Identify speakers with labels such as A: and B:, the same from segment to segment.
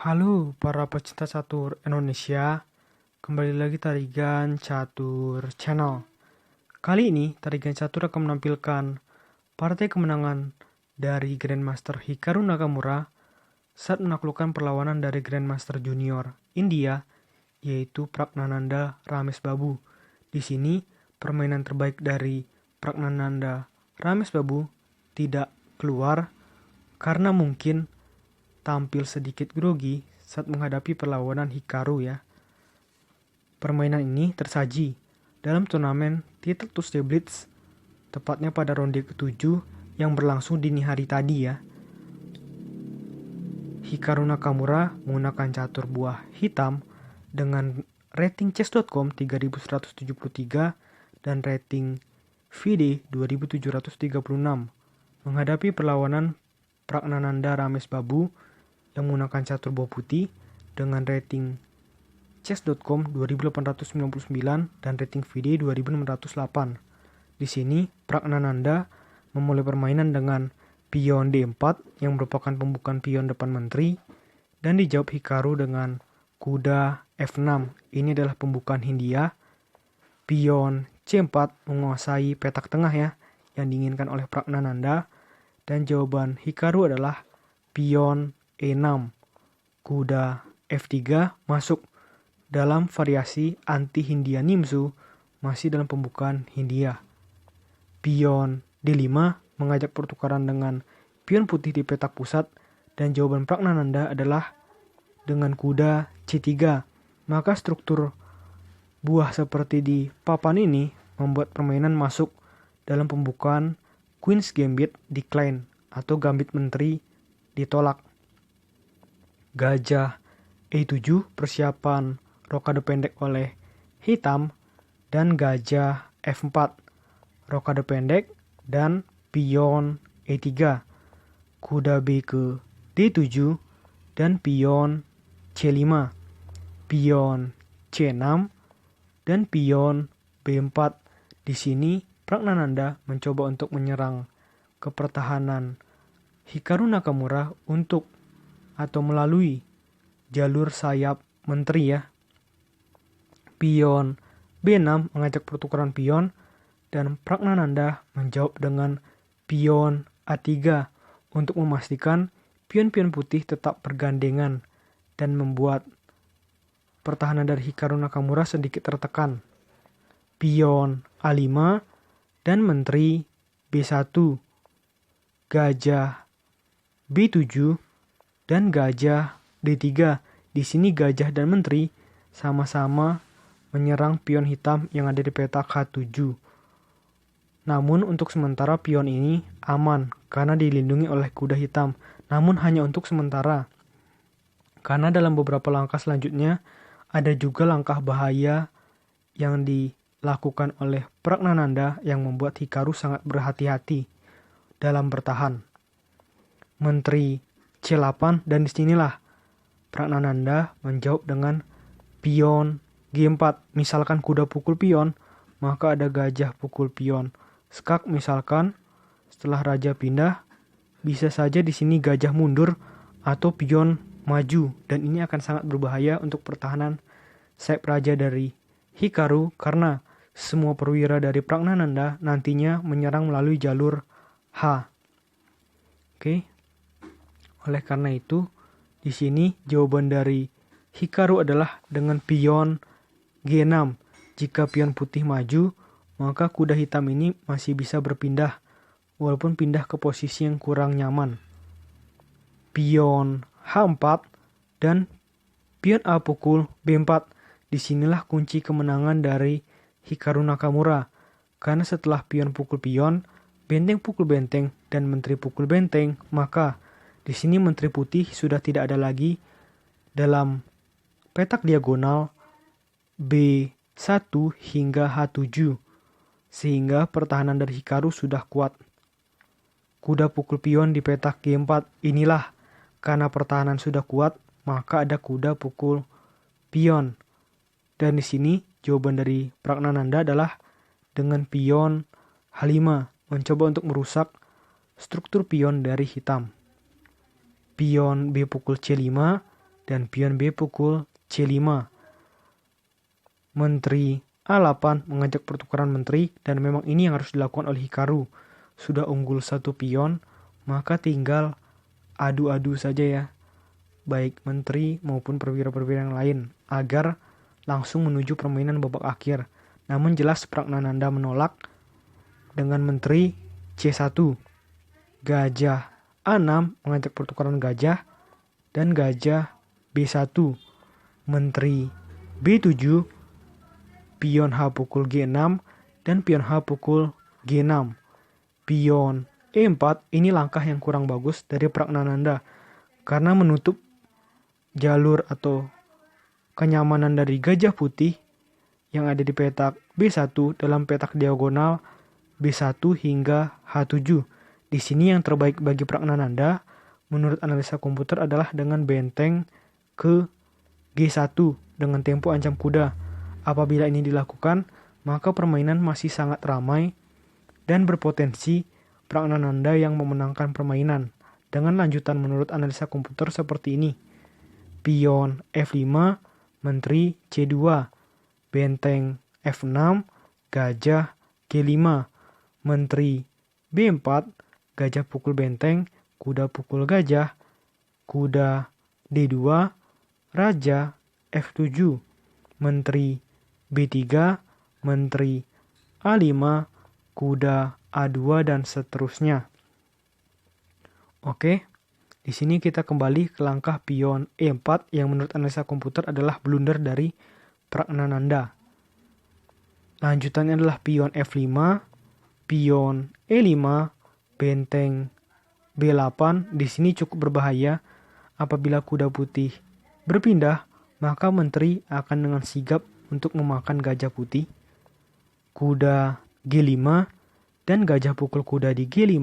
A: Halo para pecinta catur Indonesia, kembali lagi Tarigan Catur Channel. Kali ini Tarigan Catur akan menampilkan partai kemenangan dari Grandmaster Hikaru Nakamura saat menaklukkan perlawanan dari Grandmaster Junior India, yaitu Pragnananda Ramesbabu. Di sini permainan terbaik dari Pragnananda Ramesbabu tidak keluar karena mungkin tampil sedikit grogi saat menghadapi perlawanan Hikaru ya. Permainan ini tersaji dalam turnamen Title Tuesday Blitz, tepatnya pada ronde ke-7 yang berlangsung dini hari tadi ya. Hikaru Nakamura menggunakan catur buah hitam dengan rating chess.com 3173 dan rating FIDE 2736 menghadapi perlawanan Pragnananda Ramesbabu yang menggunakan catur buah putih dengan rating chess.com 2899 dan rating FIDE 2608. Di sini Pragnananda memulai permainan dengan pion D4 yang merupakan pembukaan pion depan menteri dan dijawab Hikaru dengan kuda F6. Ini adalah pembukaan Hindia. Pion C4 menguasai petak tengah ya yang diinginkan oleh Pragnananda, dan jawaban Hikaru adalah pion E6. Kuda F3 masuk dalam variasi anti Hindia Nimzo, masih dalam pembukaan Hindia. Pion D5 mengajak pertukaran dengan pion putih di petak pusat, dan jawaban Pragnananda adalah dengan kuda C3. Maka struktur buah seperti di papan ini membuat permainan masuk dalam pembukaan Queen's Gambit Decline atau gambit menteri ditolak. Gajah E7 persiapan rokade pendek oleh hitam, dan gajah F4 rokade pendek dan pion E3, kuda B ke D7 dan pion C5, pion C6 dan pion B4. Di sini Pragnananda mencoba untuk menyerang ke pertahanan Hikaru Nakamura untuk atau melalui jalur sayap menteri ya. Pion B6 mengajak pertukaran pion, dan Pragnananda menjawab dengan pion A3 untuk memastikan pion-pion putih tetap bergandengan dan membuat pertahanan dari Hikaru Nakamura sedikit tertekan. Pion A5 dan menteri B1, gajah B7 dan gajah D3. Di sini gajah dan menteri sama-sama menyerang pion hitam yang ada di petak H7. Namun untuk sementara pion ini aman karena dilindungi oleh kuda hitam. Namun hanya untuk sementara, karena dalam beberapa langkah selanjutnya ada juga langkah bahaya yang dilakukan oleh Pragnananda yang membuat Hikaru sangat berhati-hati dalam bertahan. Menteri C8, dan disinilah Pragnananda menjawab dengan pion G4. Misalkan kuda pukul pion, maka ada gajah pukul pion. Skak misalkan, setelah raja pindah, bisa saja di sini gajah mundur atau pion maju, dan ini akan sangat berbahaya untuk pertahanan sayap raja dari Hikaru karena semua perwira dari Pragnananda nantinya menyerang melalui jalur H. Oke. Oleh karena itu, di sini jawaban dari Hikaru adalah dengan pion G6. Jika pion putih maju, maka kuda hitam ini masih bisa berpindah, walaupun pindah ke posisi yang kurang nyaman. Pion H4 dan pion A pukul B4. Disinilah kunci kemenangan dari Hikaru Nakamura. Karena setelah pion pukul pion, benteng pukul benteng, dan menteri pukul benteng, maka di sini menteri putih sudah tidak ada lagi dalam petak diagonal B1 hingga H7, sehingga pertahanan dari Hikaru sudah kuat. Kuda pukul pion di petak G4. Inilah karena pertahanan sudah kuat, maka ada kuda pukul pion. Dan di sini jawaban dari Pragnananda adalah dengan pion H5, mencoba untuk merusak struktur pion dari hitam. Pion B pukul C5 dan pion B pukul C5. Menteri A8 mengajak pertukaran menteri dan memang ini yang harus dilakukan oleh Hikaru. Sudah unggul satu pion, maka tinggal adu-adu saja ya, baik menteri maupun perwira-perwira yang lain, agar langsung menuju permainan babak akhir. Namun jelas Pragnananda menolak dengan menteri C1. Gajah A6 mengajak pertukaran gajah dan gajah B1. Menteri B7, pion H pukul G6 dan pion H pukul G6. Pion E4 ini langkah yang kurang bagus dari Pragnananda karena menutup jalur atau kenyamanan dari gajah putih yang ada di petak B1 dalam petak diagonal B1 hingga H7. Di sini yang terbaik bagi Pragnananda menurut analisa komputer adalah dengan benteng ke G1 dengan tempo ancam kuda. Apabila ini dilakukan, maka permainan masih sangat ramai dan berpotensi Pragnananda yang memenangkan permainan. Dengan lanjutan menurut analisa komputer seperti ini. Pion F5, menteri C2, benteng F6, gajah G5, menteri B4, gajah pukul benteng, kuda pukul gajah, kuda D2, raja F7, menteri B3, menteri A5, kuda A2 dan seterusnya. Oke, di sini kita kembali ke langkah pion E4 yang menurut analisa komputer adalah blunder dari Pragnananda. Lanjutannya adalah pion F5, pion E5, benteng B8. Di sini cukup berbahaya. Apabila kuda putih berpindah, maka menteri akan dengan sigap untuk memakan gajah putih. Kuda G5 dan gajah pukul kuda di G5,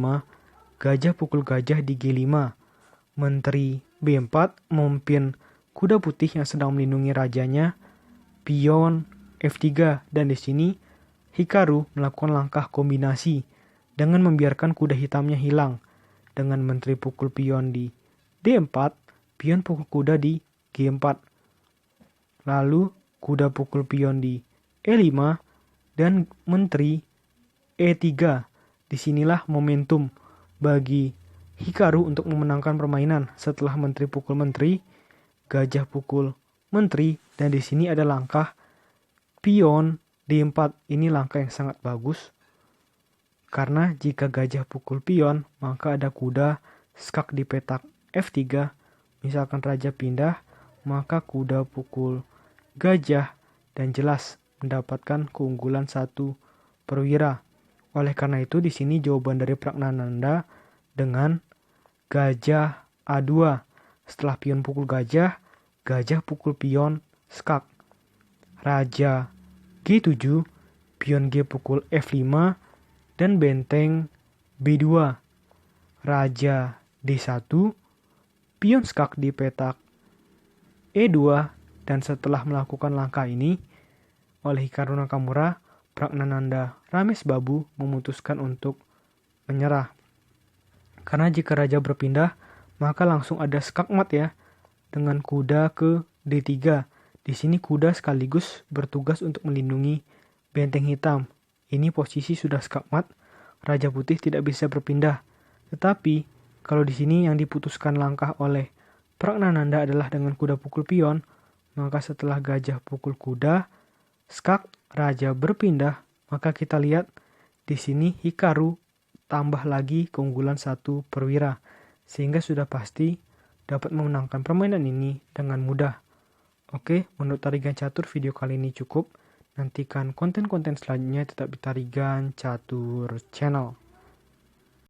A: gajah pukul gajah di G5. Menteri B4 memimpin kuda putih yang sedang melindungi rajanya, pion F3, dan di sini Hikaru melakukan langkah kombinasi dengan membiarkan kuda hitamnya hilang dengan menteri pukul pion di D4, pion pukul kuda di G4. Lalu kuda pukul pion di E5 dan menteri E3. Disinilah momentum bagi Hikaru untuk memenangkan permainan setelah menteri pukul menteri, gajah pukul menteri, dan di sini ada langkah pion D4. Ini langkah yang sangat bagus karena jika gajah pukul pion, maka ada kuda skak di petak F3. Misalkan raja pindah, maka kuda pukul gajah dan jelas mendapatkan keunggulan satu perwira. Oleh karena itu di sini jawaban dari Pragnananda dengan gajah A2. Setelah pion pukul gajah, gajah pukul pion skak. Raja G7, pion G pukul F5 dan benteng B2. Raja D1, pion skak di petak E2. Dan setelah melakukan langkah ini oleh Hikaru Nakamura, Pragnananda Ramesbabu memutuskan untuk menyerah. Karena jika raja berpindah, maka langsung ada skakmat ya, dengan kuda ke D3. Di sini kuda sekaligus bertugas untuk melindungi benteng hitam. Ini posisi sudah skakmat, raja putih tidak bisa berpindah. Tetapi kalau di sini yang diputuskan langkah oleh Pragnananda adalah dengan kuda pukul pion, maka setelah gajah pukul kuda, skak, raja berpindah, maka kita lihat di sini Hikaru tambah lagi keunggulan satu perwira, sehingga sudah pasti dapat memenangkan permainan ini dengan mudah. Oke, menurut Tarigan Catur video kali ini cukup. Nantikan konten-konten selanjutnya tetap di Tarigan Catur Channel.